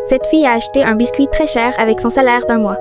Cette fille a acheté un biscuit très cher avec son salaire d'un mois.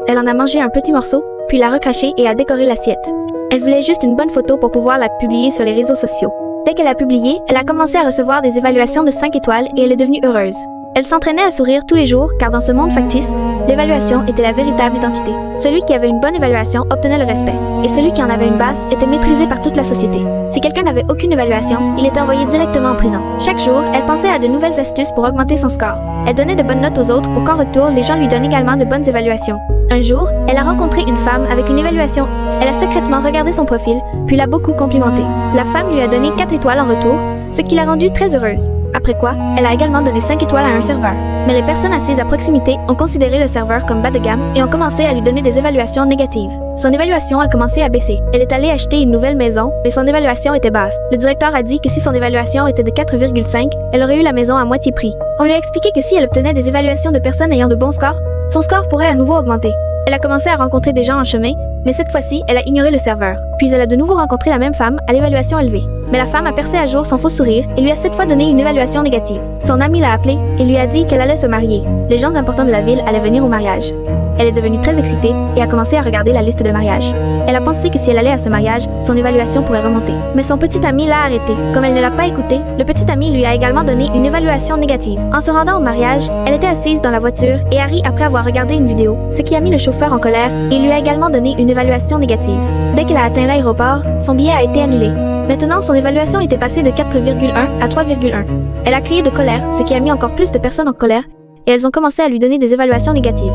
Elle en a mangé un petit morceau, puis l'a recraché et a décoré l'assiette. Elle voulait juste une bonne photo pour pouvoir la publier sur les réseaux sociaux. Dès qu'elle a publié, elle a commencé à recevoir des évaluations de 5 étoiles et elle est devenue heureuse. Elle s'entraînait à sourire tous les jours car dans ce monde factice, l'évaluation était la véritable identité. Celui qui avait une bonne évaluation obtenait le respect, et celui qui en avait une basse était méprisé par toute la société. Si quelqu'un n'avait aucune évaluation, il était envoyé directement en prison. Chaque jour, elle pensait à de nouvelles astuces pour augmenter son score. Elle donnait de bonnes notes aux autres pour qu'en retour, les gens lui donnent également de bonnes évaluations. Un jour, elle a rencontré une femme avec une évaluation. Elle a secrètement regardé son profil, puis l'a beaucoup complimenté. La femme lui a donné 4 étoiles en retour, ce qui l'a rendue très heureuse. Après quoi, elle a également donné 5 étoiles à un serveur. Mais les personnes assises à proximité ont considéré le serveur comme bas de gamme et ont commencé à lui donner des évaluations négatives. Son évaluation a commencé à baisser. Elle est allée acheter une nouvelle maison, mais son évaluation était basse. Le directeur a dit que si son évaluation était de 4,5, elle aurait eu la maison à moitié prix. On lui a expliqué que si elle obtenait des évaluations de personnes ayant de bons scores, son score pourrait à nouveau augmenter. Elle a commencé à rencontrer des gens en chemin, mais cette fois-ci, elle a ignoré le serveur. Puis elle a de nouveau rencontré la même femme à l'évaluation élevée. Mais la femme a percé à jour son faux sourire et lui a cette fois donné une évaluation négative. Son amie l'a appelée et lui a dit qu'elle allait se marier. Les gens importants de la ville allaient venir au mariage. Elle est devenue très excitée et a commencé à regarder la liste de mariage. Elle a pensé que si elle allait à ce mariage, son évaluation pourrait remonter. Mais son petit ami l'a arrêtée. Comme elle ne l'a pas écouté, le petit ami lui a également donné une évaluation négative. En se rendant au mariage, elle était assise dans la voiture et Harry après avoir regardé une vidéo, ce qui a mis le chauffeur en colère et lui a également donné une évaluation négative. Dès qu'elle a atteint l'aéroport, son billet a été annulé. Maintenant, son évaluation était passée de 4,1 à 3,1. Elle a crié de colère, ce qui a mis encore plus de personnes en colère, et elles ont commencé à lui donner des évaluations négatives.